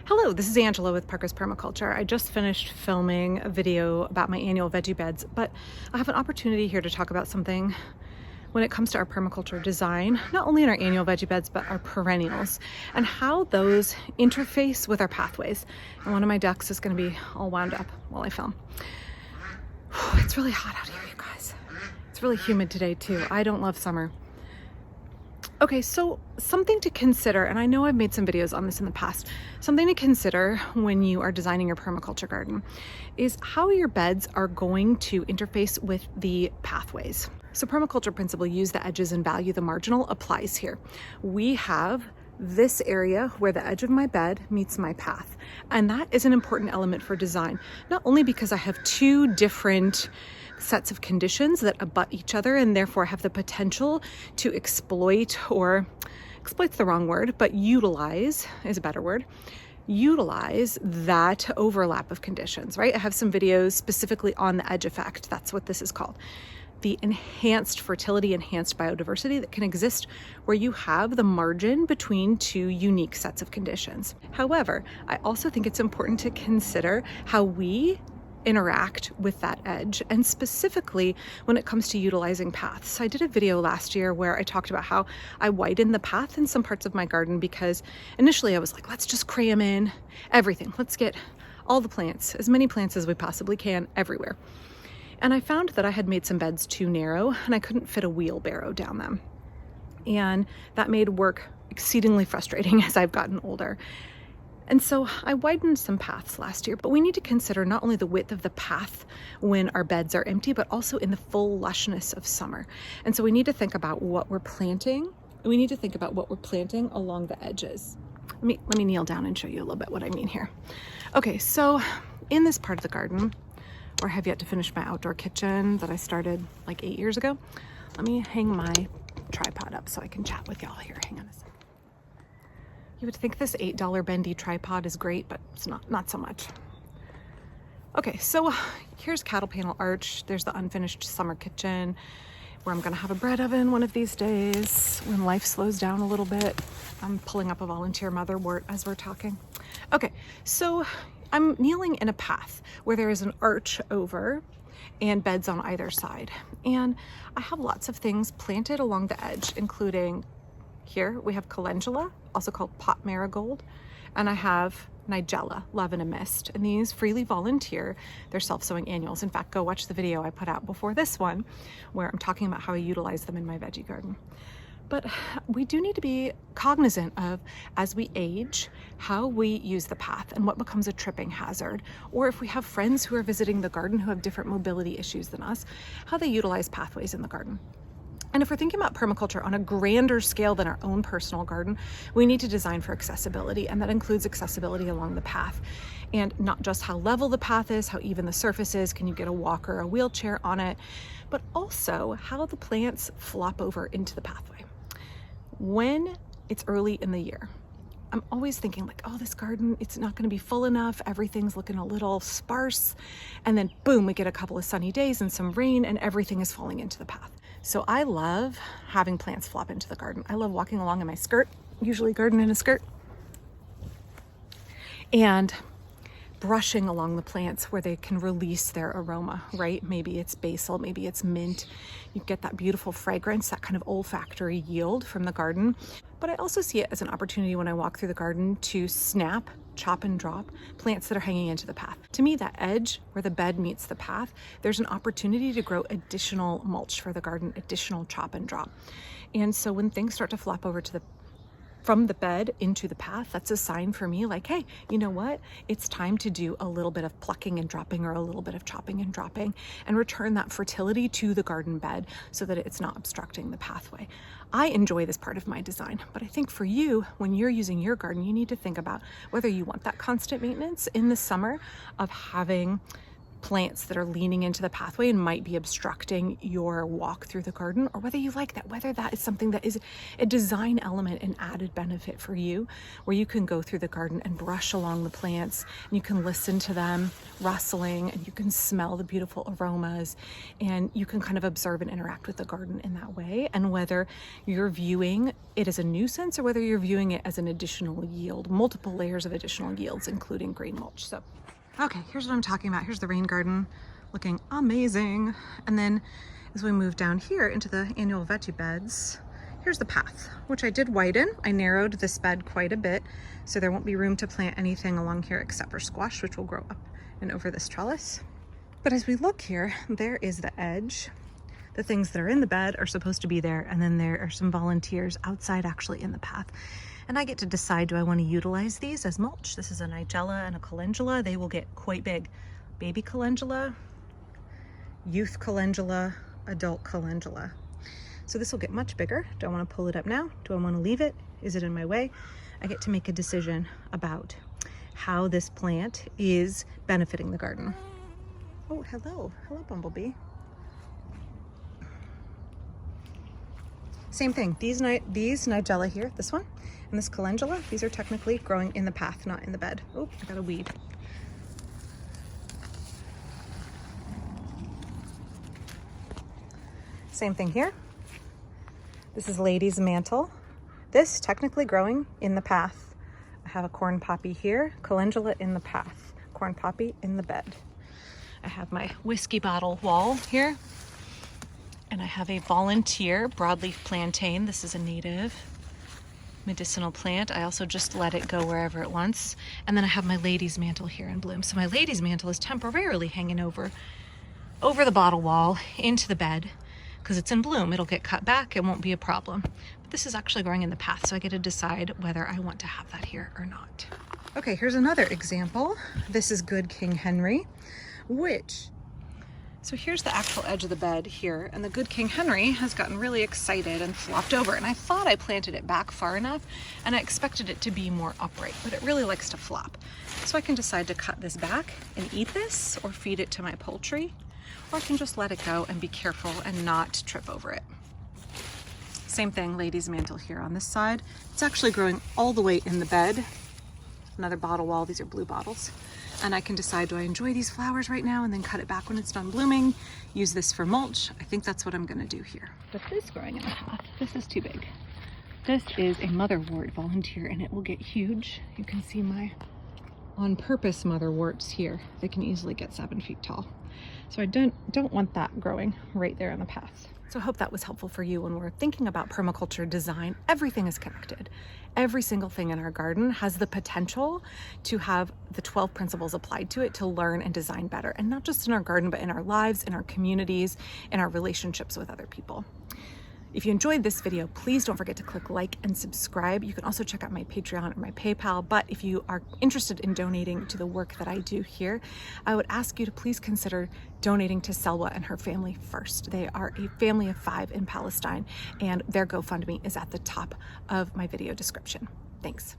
Hello, this is Angela with Parker's Permaculture. I just finished filming a video about my annual veggie beds, but I have an opportunity here to talk about something when it comes to our permaculture design, not only in our annual veggie beds, but our perennials and how those interface with our pathways. And one of my ducks is going to be all wound up while I film. It's really hot out here, you guys. It's really humid today too. I don't love summer. Okay, so something to consider, and I know I've made some videos on this in the past, something to consider when you are designing your permaculture garden is how your beds are going to interface with the pathways. So permaculture principle, use the edges and value the marginal, applies here. We have this area where the edge of my bed meets my path, and that is an important element for design, not only because I have two different sets of conditions that abut each other and therefore have the potential to exploit's the wrong word, but utilize is a better word, utilize that overlap of conditions, right? I have some videos specifically on the edge effect. That's what this is called. The enhanced fertility, enhanced biodiversity that can exist where you have the margin between two unique sets of conditions. However, I also think it's important to consider how we interact with that edge, and specifically when it comes to utilizing paths. So I did a video last year where I talked about how I widened the path in some parts of my garden because initially I was like, let's just cram in everything. Let's get all the plants, as many plants as we possibly can everywhere. And I found that I had made some beds too narrow and I couldn't fit a wheelbarrow down them. And that made work exceedingly frustrating as I've gotten older. And so I widened some paths last year, but we need to consider not only the width of the path when our beds are empty, but also in the full lushness of summer. And so we need to think about what we're planting. We need to think about what we're planting along the edges. Let me kneel down and show you a little bit what I mean here. Okay, so in this part of the garden, where I have yet to finish my outdoor kitchen that I started like 8 years ago, let me hang my tripod up so I can chat with y'all here. Hang on a second. You would think this $8 bendy tripod is great, but it's not so much. Okay, so here's cattle panel arch. There's the unfinished summer kitchen where I'm gonna have a bread oven one of these days when life slows down a little bit. I'm pulling up a volunteer motherwort as we're talking. Okay, so I'm kneeling in a path where there is an arch over and beds on either side. And I have lots of things planted along the edge, including here we have calendula, also called pot marigold, and I have nigella, love in a mist, and these freely volunteer. They're self-sowing annuals. In fact, go watch the video I put out before this one where I'm talking about how I utilize them in my veggie garden. But we do need to be cognizant of, as we age, how we use the path and what becomes a tripping hazard, or if we have friends who are visiting the garden who have different mobility issues than us, how they utilize pathways in the garden. And if we're thinking about permaculture on a grander scale than our own personal garden, we need to design for accessibility, and that includes accessibility along the path. And not just how level the path is, how even the surface is, can you get a walker or a wheelchair on it, but also how the plants flop over into the pathway. When it's early in the year, I'm always thinking like, oh, this garden, it's not going to be full enough. Everything's looking a little sparse. And then boom, we get a couple of sunny days and some rain and everything is falling into the path. So I love having plants flop into the garden. I love walking along in my skirt, usually garden in a skirt, and brushing along the plants where they can release their aroma, right? Maybe it's basil, maybe it's mint. You get that beautiful fragrance, that kind of olfactory yield from the garden. But I also see it as an opportunity when I walk through the garden to snap, chop and drop plants that are hanging into the path. To me, that edge where the bed meets the path, there's an opportunity to grow additional mulch for the garden, additional chop and drop. And so when things start to flop over to from the bed into the path, that's a sign for me like, hey, you know what? It's time to do a little bit of plucking and dropping or a little bit of chopping and dropping and return that fertility to the garden bed so that it's not obstructing the pathway. I enjoy this part of my design, but I think for you, when you're using your garden, you need to think about whether you want that constant maintenance in the summer of having plants that are leaning into the pathway and might be obstructing your walk through the garden, or whether you like that, whether that is something that is a design element and added benefit for you, where you can go through the garden and brush along the plants and you can listen to them rustling and you can smell the beautiful aromas and you can kind of observe and interact with the garden in that way. And whether you're viewing it as a nuisance or whether you're viewing it as an additional yield, multiple layers of additional yields, including green mulch. So okay, here's what I'm talking about. Here's the rain garden looking amazing. And then as we move down here into the annual veggie beds, here's the path, which I did widen. I narrowed this bed quite a bit, so there won't be room to plant anything along here except for squash, which will grow up and over this trellis. But as we look here, there is the edge. The things that are in the bed are supposed to be there, and then there are some volunteers outside actually in the path. And I get to decide, do I want to utilize these as mulch? This is a nigella and a calendula. They will get quite big. Baby calendula, youth calendula, adult calendula. So this will get much bigger. Do I want to pull it up now? Do I want to leave it? Is it in my way? I get to make a decision about how this plant is benefiting the garden. Oh, hello. Hello, bumblebee. Same thing. These nigella here, this one, and this calendula, these are technically growing in the path, not in the bed. Oh, I got a weed. Same thing here. This is lady's mantle. This technically growing in the path. I have a corn poppy here, calendula in the path, corn poppy in the bed. I have my whiskey bottle wall here. And I have a volunteer broadleaf plantain. This is a native medicinal plant. I also just let it go wherever it wants. And then I have my lady's mantle here in bloom. So my lady's mantle is temporarily hanging over the bottle wall into the bed because it's in bloom. It'll get cut back. It won't be a problem. But this is actually growing in the path, so I get to decide whether I want to have that here or not. Okay, here's another example. This is Good King Henry, so here's the actual edge of the bed here, and the Good King Henry has gotten really excited and flopped over, and I thought I planted it back far enough and I expected it to be more upright, but it really likes to flop. So I can decide to cut this back and eat this or feed it to my poultry, or I can just let it go and be careful and not trip over it. Same thing, lady's mantle here on this side. It's actually growing all the way in the bed. Another bottle wall, these are blue bottles. And I can decide, do I enjoy these flowers right now and then cut it back when it's done blooming, use this for mulch? I think that's what I'm gonna do here. But this growing in the path, this is too big. This is a motherwort volunteer and it will get huge. You can see my on purpose motherworts here. They can easily get 7 feet tall. So I don't want that growing right there in the path. So I hope that was helpful for you when we're thinking about permaculture design. Everything is connected. Every single thing in our garden has the potential to have the 12 principles applied to it to learn and design better. And not just in our garden, but in our lives, in our communities, in our relationships with other people. If you enjoyed this video, please don't forget to click like and subscribe. You can also check out my Patreon or my PayPal, but if you are interested in donating to the work that I do here, I would ask you to please consider donating to Selwa and her family first. They are a family of 5 in Palestine, and their GoFundMe is at the top of my video description. Thanks.